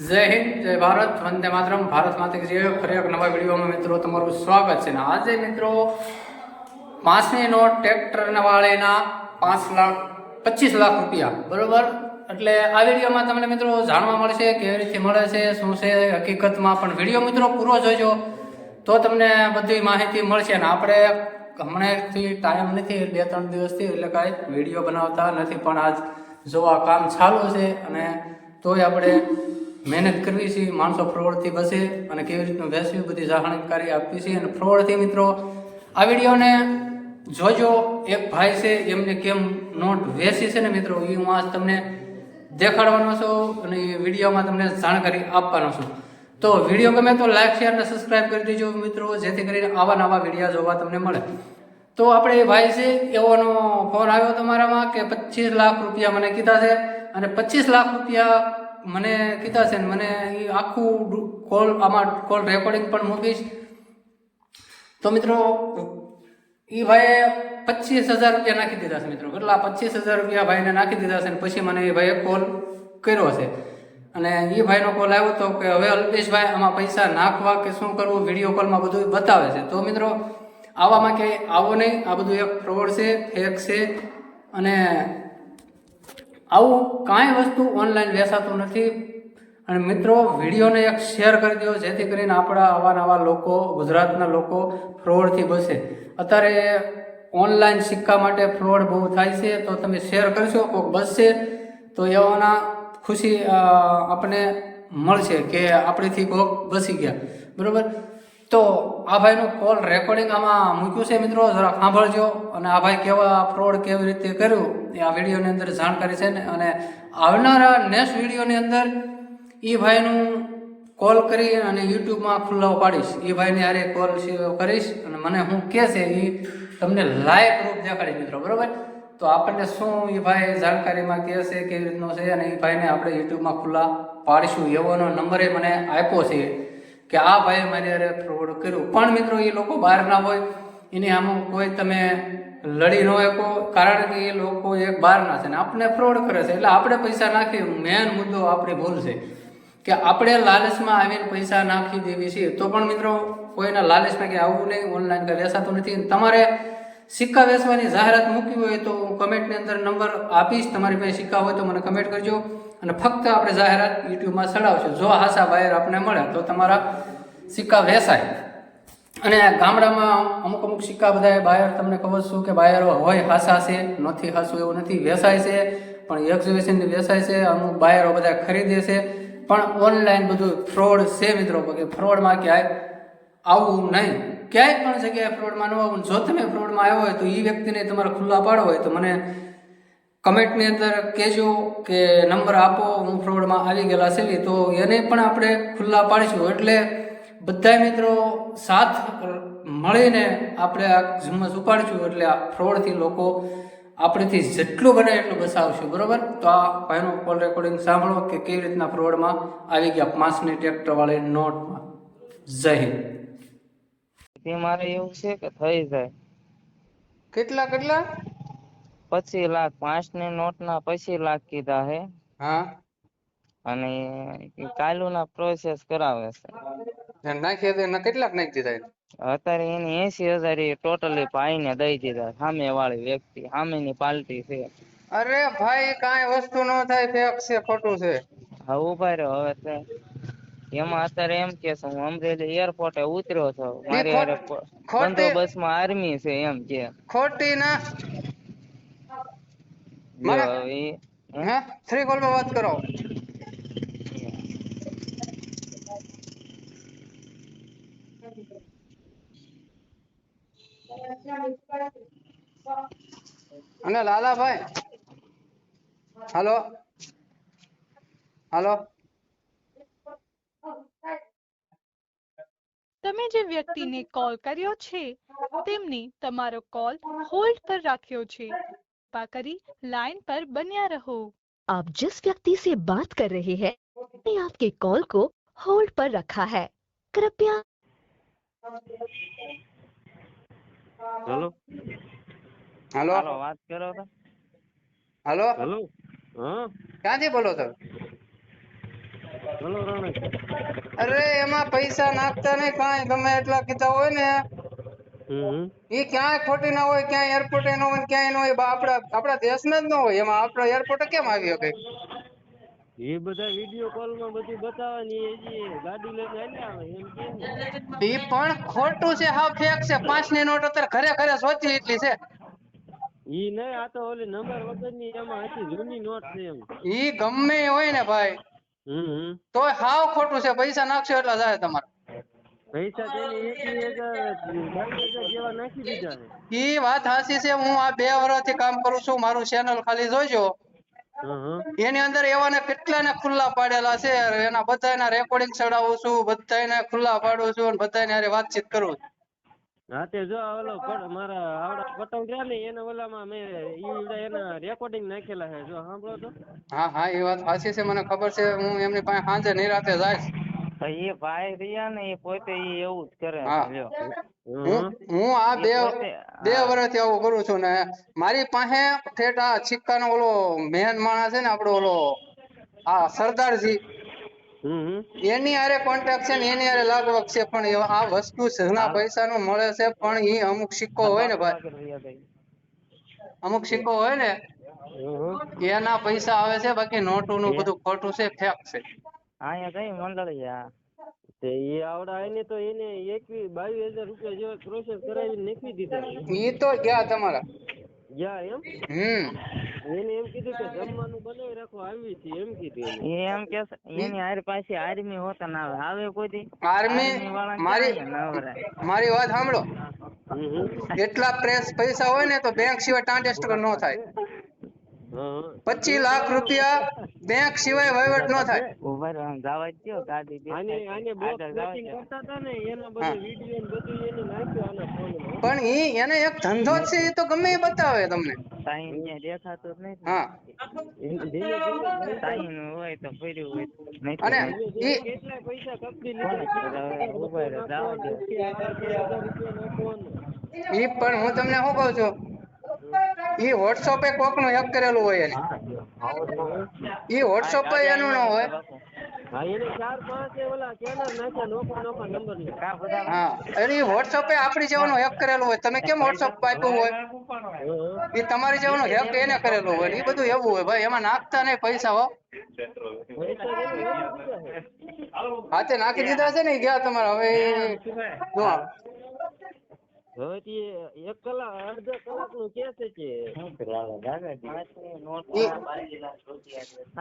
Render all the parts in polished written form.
જય હિન્દ, જય ભારત, વંદે માતરમ. ભારત માતા કી જય. ફરી એક નવા વિડીયોમાં મિત્રો તમારું સ્વાગત છે. ને આજે મિત્રો 5ની નોટ ટ્રેક્ટર વાળીના 5,25,00,000 રૂપિયા, બરોબર. એટલે આ વિડીયોમાં તમને મિત્રો જાણવા મળશે કેવી રીતે મળે છે, શું છે હકીકતમાં. પણ વિડીયો મિત્રો પૂરો જોજો તો તમને બધી માહિતી મળશે. ને આપણે હમણાંથી ટાઈમ નથી, 2-3 દિવસથી, એટલે કાંઈ વિડીયો બનાવતા નથી. પણ આજ જો આ કામ ચાલુ છે અને તોય આપણે મહેનત કરવી છે. માણસો ફ્રોડથી બસે અને કેવી રીતનું વેચવી બધી જાણકારી આપવી છે. અને ફ્રોડથી મિત્રો આ વિડીયોને જોજો. એક ભાઈ છે એમને કેમ નોટ વેચી છે ને મિત્રો, એ હું આજ તમને દેખાડવાનો છું અને એ વિડીયોમાં તમને જાણકારી આપવાનો છું. તો વિડીયો ગમે તો લાઈક, શેર અને સબસ્ક્રાઈબ કરી દેજો મિત્રો, જેથી કરીને આવા નવા વિડીયો જોવા તમને મળે. તો આપણે એ ભાઈ છે એવોનો ફોન આવ્યો તમારામાં કે 25,00,000 રૂપિયા મને કીધા છે અને 25,00,000 રૂપિયા મને કીધા છે. મને એ આખું કોલ આમાં કોલ રેકોર્ડિંગ પણ મૂકીશ. તો મિત્રો એ ભાઈએ 25,000 રૂપિયા નાખી દીધા છે મિત્રો. કેટલા? 25,000 રૂપિયા ભાઈને નાખી દીધા છે. અને પછી મને એ ભાઈએ કોલ કર્યો છે અને એ ભાઈનો કોલ આવ્યો તો કે હવે અલ્પેશભાઈ આમાં પૈસા નાખવા કે શું કરવું, વિડીયો કોલમાં બધું બતાવે છે. તો મિત્રો આવામાં ક્યાંય આવો નહીં, આ બધું એક ફ્રોડ છે, ફેક છે. અને આવું કાંઈ વસ્તુ ઓનલાઈન વેચાતું નથી. અને મિત્રો વિડીયોને એક શેર કરી દો, જેથી કરીને આપણા આવા નવા લોકો, ગુજરાતના લોકો ફ્રોડથી બસે. અત્યારે ઓનલાઈન સિક્કા માટે ફ્રોડ બહુ થાય છે, તો તમે શેર કરશો, કોઈક બસશે તો એવાના ખુશી આપણને મળશે કે આપણેથી કોઈક બસી ગયા, બરાબર. તો આ ભાઈનો કોલ રેકોર્ડિંગ આમાં મૂક્યું છે મિત્રો, જરા સાંભળજો. અને આ ભાઈ કેવા ફ્રોડ કેવી રીતે કર્યું એ આ વિડીયોની અંદર જાણકારી છે ને. અને આવનારા નેક્સ્ટ વિડીયોની અંદર એ ભાઈનું કોલ કરી અને યુટ્યુબમાં ખુલ્લો પાડીશ. એ ભાઈને હારે કોલ કરીશ અને મને હું કહે છે એ તમને લાઈવ પ્રૂફ દેખાડીશ મિત્રો, બરાબર. તો આપણને શું એ ભાઈ જાણકારીમાં કહે છે, કેવી રીતનો છે, અને એ ભાઈને આપણે યુટ્યુબમાં ખુલ્લા પાડીશું. એવોનો નંબરે મને આપ્યો છે કે આ ભાઈ મારી હારે ફ્રોડ કર્યું. પણ મિત્રો એ લોકો બહાર ના હોય, એની આમ કોઈ તમે લડી ન શકો, કારણ કે એ લોકો એક બહારના છે ને આપણને ફ્રોડ કરે છે. એટલે આપણે પૈસા નાખી, મેન મુદ્દો આપણી ભૂલ છે કે આપણે લાલચમાં આવીને પૈસા નાખી દેવી છીએ. તો પણ મિત્રો કોઈના લાલચમાં કે આવું નહીં, ઓનલાઈન કંઈ વેચાતું નથી. તમારે સિક્કા વેચવાની જાહેરાત મૂકી હોય તો હું કમેન્ટની અંદર નંબર આપીશ. તમારી પાસે સિક્કા હોય તો મને કમેન્ટ કરજો અને ફક્ત આપણે જાહેરાત યુટ્યુબમાં ચડાવશું. જો હાસા બાયર આપણને મળે તો તમારા સિક્કા વેચાય. અને ગામડામાં અમુક અમુક સિક્કા બધા બાયર, તમને ખબર છું કે બાયરો હોય હાસા છે, નથી હાસું એવું નથી, વેચાય છે પણ એક્ઝિબિશનની વેચાય છે. અમુક બાયરો બધા ખરીદે છે, પણ ઓનલાઈન બધું ફ્રોડ છે મિત્રો. કે ફ્રોડમાં ક્યાંય આવવું નહીં, ક્યાંય પણ જગ્યાએ ફ્રોડમાં ન આવવું. જો તમે ફ્રોડમાં આવ્યો હોય તો એ વ્યક્તિને તમારે ખુલ્લા પાડવો હોય તો મને કમેન્ટની અંદર કહેજો કે નંબર આપો, હું ફ્રોડમાં આવી ગયેલા છે, તો એને પણ આપણે ખુલ્લા પાડીશું. એટલે બધા મિત્રો સાથ મળીને આપણે આ ઝુમ્મસ ઉપાડીશું. એટલે આ ફ્રોડથી લોકો આપણેથી જેટલું બને એટલું બચાવશું, બરાબર. તો આ ભાઈનો કોલ રેકોર્ડિંગ સાંભળો કે કેવી રીતના ફ્રોડમાં આવી ગયા 5ની ટ્રેક્ટર વાળી નોટમાં. જય હિન્દ. તે મારે એવું છે કે થઈ જાય. કેટલા કેટલા? 25,00,000 5ની નોટના 25,00,000 કીધા હે. હા, અને કાલુના પ્રોસેસ કરાવે છે. નાખી દે. કેટલાક નાખી દીધા? અત્યારે એની 80,000 ટોટલી ભાઈને દઈ દીધા. સામે વાળી વ્યક્તિ, સામેની પાર્ટી છે. અરે ભાઈ, કાંઈ વસ્તુ ન થાય, ફેક છે, ખોટું છે. હવે ઉભા રહ્યો. હવે એમાં અત્યારે એમ કે હું અમરેલી એરપોર્ટે ઉતર્યો છું, મારી હારે બંદોબસ્તમાં આર્મી છે એમ કે. ખોટી ના જો મારે હે 3 કોલમાં વાત કરો. અને લાલાભાઈ, હાલો હાલો. તમે જે વ્યક્તિને કોલ કર્યો છે તેમણે તમારો કોલ હોલ્ડ પર રાખ્યો છે। कृपा करी लाइन पर बन्या रहो। आप जिस व्यक्ति से बात कर रहे हैं ने आपके कॉल को होल्ड पर रखा है। कृपया હેલો હાલો હાલો, વાત કરો તો. હાલો, હેલો, હા, ક્યાંથી બોલો છો? બોલો રણક. અરે એમાં પૈસા નાખતા નહીં કાંઈ, ગમે એટલા કીધા હોય ને એ ક્યાંય ખોટી ના હોય, ક્યાંય એરપોર્ટ ન હોય, ક્યાંય ન હોય. આપણા દેશમાં જ ન હોય, એમાં આપણો એરપોર્ટ કેમ આવ્યો કઈ? એ બધા વિડીયો કોલ માં બધું બતાવવાની ગાડી લઈને હાલ્યા આવે એમ કે ને. એ પણ ખોટું છે, હાવ ફેક છે. 5 ની નોટ અત્યારે ઘરે ઘરે શોધી એટલી છે. ઈ નહીં, આ તો ઓલી નંબર વગરની એમાં હતી, જૂની નોટ છે એમ. ઈ ગમે એ હોય ને ભાઈ, તોય હાવ ખોટું છે. પૈસા નાખશો એટલા જાય તમારે. પૈસા તેને 21,000 જેવા નાખી દીધા છે. ઈ વાત સાચી છે. હું આ 2 વર્ષથી કામ કરું છું, મારું ચેનલ ખાલી જોઈજો. એની અંદર એવાને કેટલાને ખુલ્લા પાડેલા છે. એના બધાના રેકોર્ડિંગ ચડાવું છું, બધાને ખુલ્લા પાડું છું, અને બધાને હારે વાતચીત કરું છું. હા તે જો ઓલો મારા આવડા પટેલ રહ્યા ને એના ઓલામાં મેં એના રેકોર્ડિંગ નાખેલા છે, જો સાંભળો તો. હા એ વાત સાચી છે, મને ખબર છે. હું એમની પાસે સાંજે નિરાતે જાય. એ ભાઈ રહ્યા ને એ પોતે એવું જ કરે હા, છે લ્યો. હું આ એ બે પોતે, વર્ષથી આવું કરું છું ને. મારી પાસે ઠેઠ આ સિક્કાનો ઓલો મેન માણસ છે ને, આપણો ઓલો આ સરદારજી, એની હારે કોન્ટેક્ટ છે ને, એની હારે લાગવગ છે. પણ આ વસ્તુ જૂના પૈસાનું મળે છે, પણ એ અમુક સિક્કો હોય ને ભાઈ, અમુક સિક્કો હોય ને એના પૈસા આવે છે. બાકી નોટું નું બધું ખોટું છે, ફેક છે. અહીંયા કઈ મંડળી આ એ આવડા એને તો એને 22,000 રૂપિયા જેવા પ્રોસેસ કરાવીને નાખી દીધા. ઈ તો ગયા તમારા. ગયા એમ. એને એમ કીધું કે જમવાનું બનાવી રાખો, આવી છે એમ કીધું. એ એમ કે એની હારી પાસે આર્મી હોતા ના આવે કોઈ દી. આર્મી મારી વાત સાંભળો. એટલા પૈસા હોય ને તો બેંક સિવાય ટ્રાન્ઝેક્શન ન થાય. 25 લાખ રૂપિયા બેંક સિવાય વહીવટ ન થાય. ઉભા રહો, જવા દો ગાડી. આને બોક્સ બેટિંગ કરતા હતા ને એના બધું વિડિયો ને બધું એને નાખ્યો આના ફોનમાં. પણ એને એક ધંધો જ છે, એ તો ગમે એ બતાવે તમને. ટાઈમ ત્યાં દેખાતો જ નહીં. હા, ટાઈમ હોય તો ફર્યું હોય. અને કેટલા પૈસા કપડી ઈ પણ હું તમને શું કઉ છું, ઈ વોટ્સઅપ એ કોક નું હેક કરેલું હોય એને. ઈ વોટ્સઅપ એનું ન હોય. હા એને 4-5 ઓલા સ્કેનર નાખ્યા, નોખા નંબર ને. હા, એટલે ઈ વોટ્સઅપ આપડી જેવાનું હેક કરેલું હોય. તમે કેમ વોટ્સઅપ આપ્યું હોય? ઈ તમારી જેવાનું હેક એને કરેલું હોય. ઈ બધું એવું હોય ભાઈ, એમાં નાખતા નહીં પૈસા. હો, હાથે નાખી દીધા છે ને, ગયા તમારા. હવે જો હવે 1 કલાક અડધા કલાક નું કે છે.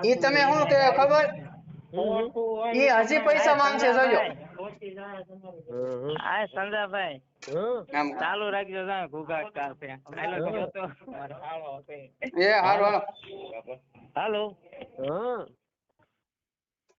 ઈ તમે શું કે ખબર, ઈ હજી પૈસા માંગશે, જોજો. આ સંજાભાઈ ચાલુ રાખજો, ઘૂઘા કાપે. એ હાલો. હાલો.